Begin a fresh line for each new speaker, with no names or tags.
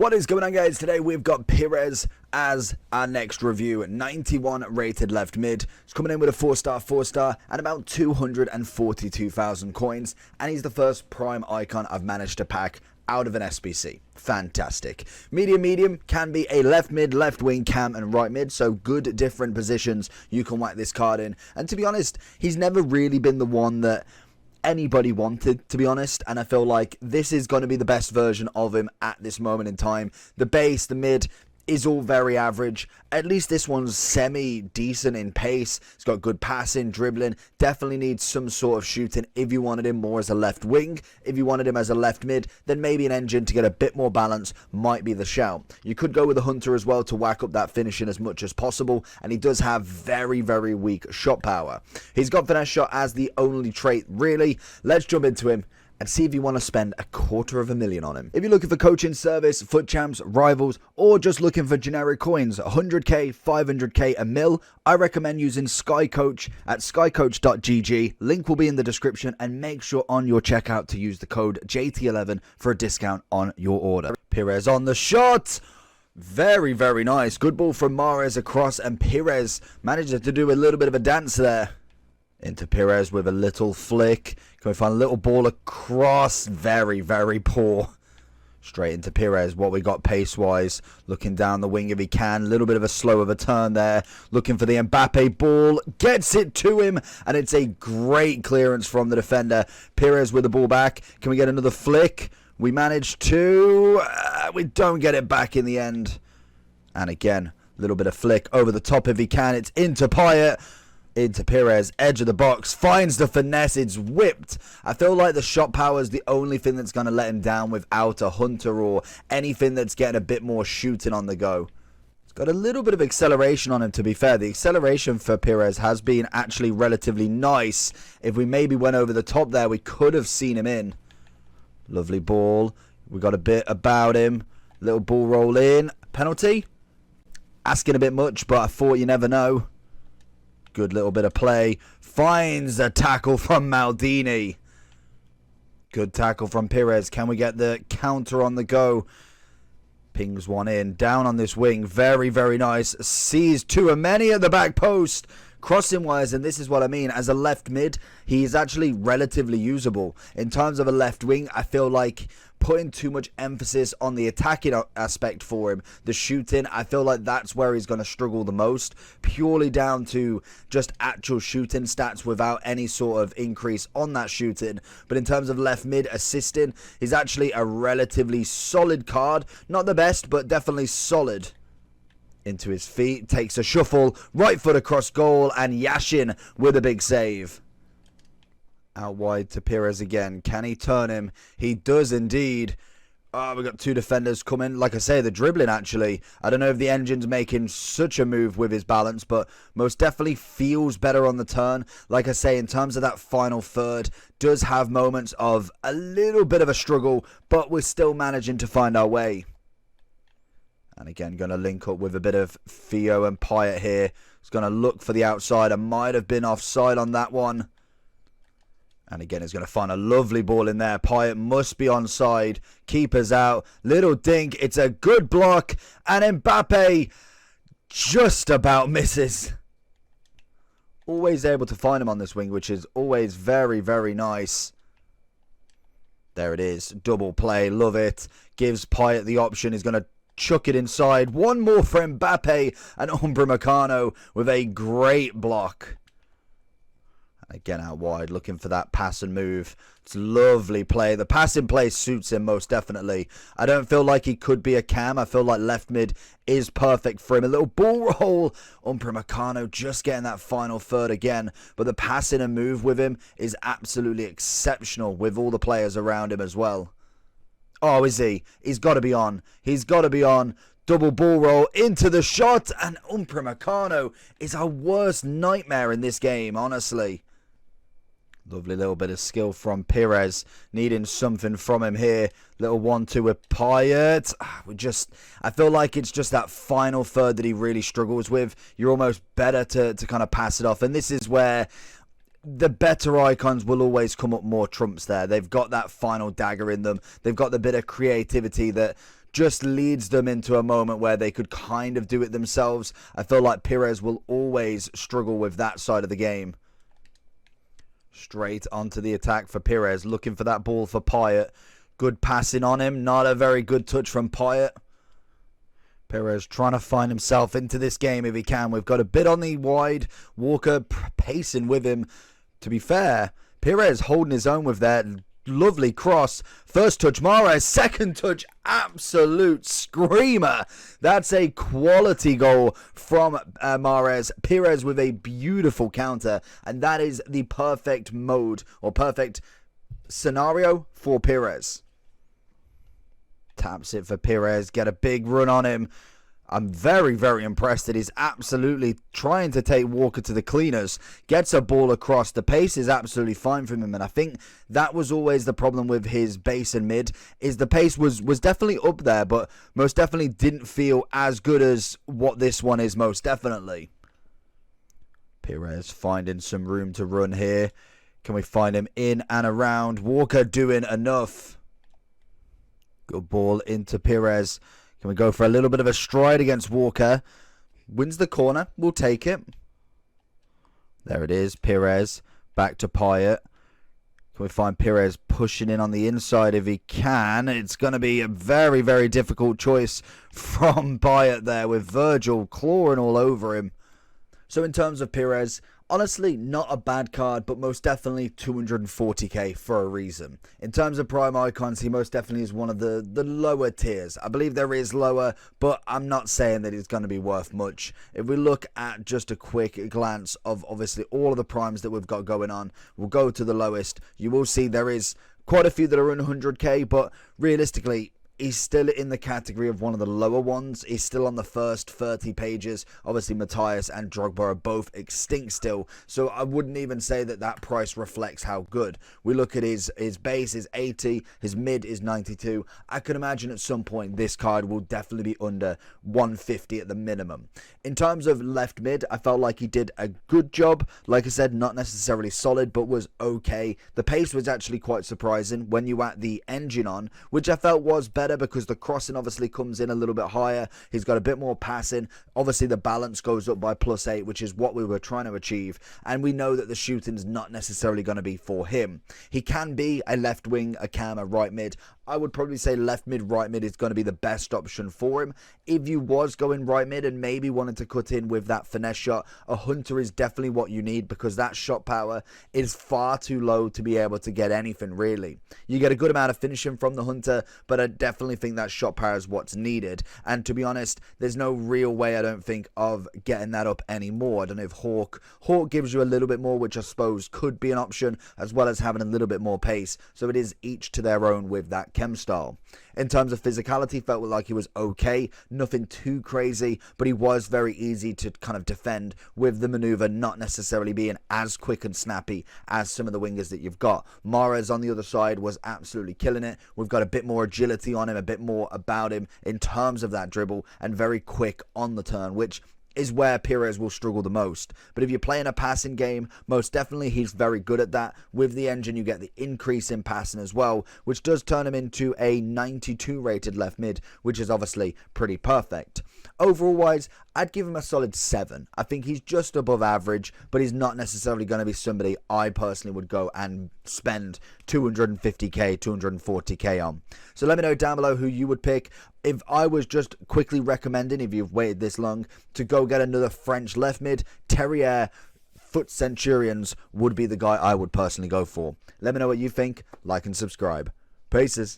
What is going on, guys? Today we've got Pires as our next review. 91 rated left mid. He's coming in with a 4-star, and about 242,000 coins. And he's the first prime icon I've managed to pack out of an SBC. Fantastic. Medium can be a left mid, left wing, cam, and right mid. So good different positions you can whack this card in. And to be honest, he's never really been the one that anybody wanted, to be honest, and I feel like this is going to be the best version of him at this moment in time. The base, the mid is all very average. At least this one's semi-decent in pace. It's got good passing, dribbling. Definitely needs some sort of shooting if you wanted him more as a left wing. If you wanted him as a left mid, then maybe an engine to get a bit more balance might be the shout. You could go with a hunter as well to whack up that finishing as much as possible, and he does have very, very weak shot power. He's got finesse shot as the only trait, really. Let's jump into him and see if you want to spend $250,000 on him. If you're looking for coaching service, foot champs, rivals, or just looking for generic coins, 100k, 500k, a mil, I recommend using SkyCoach at skycoach.gg. Link will be in the description, and make sure on your checkout to use the code JT11 for a discount on your order. Pires on the shot. Very, very nice. Good ball from Mahrez across, and Pires manages to do a little bit of a dance there. Into Pires with a little flick. Can we find a little ball across? Very, very poor. Straight into Pires. What we got pace-wise. Looking down the wing if he can. A little bit of a slow of a turn there. Looking for the Mbappe ball. Gets it to him. And it's a great clearance from the defender. Pires with the ball back. Can we get another flick? We managed to. We don't get it back in the end. And again, a little bit of flick over the top if he can. It's into Pires. Into Pires, edge of the box, finds the finesse, it's whipped. I feel like the shot power is the only thing that's going to let him down without a hunter or anything that's getting a bit more shooting on the go. It's got a little bit of acceleration on him, to be fair. The acceleration for Pires has been actually relatively nice. If we maybe went over the top there, we could have seen him in. Lovely ball. We got a bit about him. Little ball roll in. Penalty? Asking a bit much, but I thought you never know. Good little bit of play. Finds a tackle from Maldini. Good tackle from Pires. Can we get the counter on the go? Pings one in. Down on this wing. Very, very nice. Sees Tchouaméni at the back post. Crossing wise, and this is what I mean, as a left mid, he is actually relatively usable. In terms of a left wing, I feel like putting too much emphasis on the attacking aspect for him, the shooting, I feel like that's where he's going to struggle the most, purely down to just actual shooting stats without any sort of increase on that shooting. But in terms of left mid assisting, he's actually a relatively solid card. Not the best, but definitely solid. Into his feet, takes a shuffle, right foot across goal, and Yashin with a big save. Out wide to Pires again. Can he turn him? He does indeed. Oh, we've got two defenders coming. Like I say, the dribbling actually. I don't know if the engine's making such a move with his balance, but most definitely feels better on the turn. Like I say, in terms of that final third, does have moments of a little bit of a struggle, but we're still managing to find our way. And again, going to link up with a bit of Theo and Pires here. He's going to look for the outside. I might have been offside on that one. And again, he's going to find a lovely ball in there. Pires must be onside. Keeper's out. Little dink. It's a good block. And Mbappe just about misses. Always able to find him on this wing, which is always very, very nice. There it is. Double play. Love it. Gives Pires the option. He's going to chuck it inside. One more for Mbappe, and Upamecano with a great block. Again, out wide, looking for that pass and move. It's lovely play. The passing play suits him most definitely. I don't feel like he could be a cam. I feel like left mid is perfect for him. A little ball roll. Upamecano just getting that final third again. But the passing and move with him is absolutely exceptional with all the players around him as well. Oh, is he? He's got to be on. He's got to be on. Double ball roll into the shot. And Upamecano is our worst nightmare in this game, honestly. Lovely little bit of skill from Pires. Needing something from him here. Little 1-2 with Pires. I feel like it's just that final third that he really struggles with. You're almost better to kind of pass it off. And this is where the better icons will always come up more trumps there. They've got that final dagger in them. They've got the bit of creativity that just leads them into a moment where they could kind of do it themselves. I feel like Pires will always struggle with that side of the game. Straight onto the attack for Pires, looking for that ball for Pires. Good passing on him, not a very good touch from Pires. Pires trying to find himself into this game if he can. We've got a bit on the wide. Walker pacing with him. To be fair, Pires holding his own with that lovely cross. First touch, Mahrez. Second touch, absolute screamer. That's a quality goal from Mahrez. Pires with a beautiful counter. And that is the perfect mode or perfect scenario for Pires. Taps it for Pires. Get a big run on him. I'm very, very impressed that he's absolutely trying to take Walker to the cleaners. Gets a ball across. The pace is absolutely fine from him. And I think that was always the problem with his base and mid. Is the pace was definitely up there, but most definitely didn't feel as good as what this one is most definitely. Pires finding some room to run here. Can we find him in and around? Walker doing enough. Good ball into Pires. Can we go for a little bit of a stride against Walker? Wins the corner. We'll take it. There it is. Pires back to Pires. Can we find Pires pushing in on the inside if he can? It's going to be a very, very difficult choice from Pires there with Virgil clawing all over him. So in terms of Pires, honestly, not a bad card, but most definitely 240k for a reason. In terms of prime icons, he most definitely is one of the lower tiers. I believe there is lower, but I'm not saying that it's going to be worth much. If we look at just a quick glance of obviously all of the primes that we've got going on, we'll go to the lowest. You will see there is quite a few that are in 100k, but realistically, he's still in the category of one of the lower ones. He's still on the first 30 pages. Obviously, Matthias and Drogba are both extinct still. So I wouldn't even say that that price reflects how good. We look at his base is 80. His mid is 92. I can imagine at some point this card will definitely be under 150 at the minimum. In terms of left mid, I felt like he did a good job. Like I said, not necessarily solid, but was okay. The pace was actually quite surprising when you add the engine on, which I felt was better because the crossing obviously comes in a little bit higher. He's got a bit more passing. Obviously the balance goes up by +8, which is what we were trying to achieve, and we know that the shooting's not necessarily going to be for him. He can be a left wing, a cam, a right mid. I would probably say left mid, right mid is going to be the best option for him. If you was going right mid and maybe wanted to cut in with that finesse shot, a hunter is definitely what you need because that shot power is far too low to be able to get anything really. You get a good amount of finishing from the hunter, but I definitely think that shot power is what's needed. And to be honest, there's no real way, I don't think, of getting that up anymore. I don't know if Hawk gives you a little bit more, which I suppose could be an option, as well as having a little bit more pace. So it is each to their own with that chem style. In terms of physicality, felt like he was okay, nothing too crazy, but he was very easy to kind of defend with the maneuver not necessarily being as quick and snappy as some of the wingers that you've got. Mahrez on the other side was absolutely killing it. We've got a bit more agility on him, a bit more about him in terms of that dribble, and very quick on the turn, which is where Pires will struggle the most. But if you're playing a passing game, most definitely he's very good at that. With the engine, you get the increase in passing as well, which does turn him into a 92 rated left mid, which is obviously pretty perfect. Overall wise, I'd give him a solid 7. I think he's just above average, but he's not necessarily going to be somebody I personally would go and spend 250k, 240k on. So let me know down below who you would pick. If I was just quickly recommending, if you've waited this long, to go get another French left mid, Terrier Foot Centurions would be the guy I would personally go for. Let me know what you think, like and subscribe. Peace.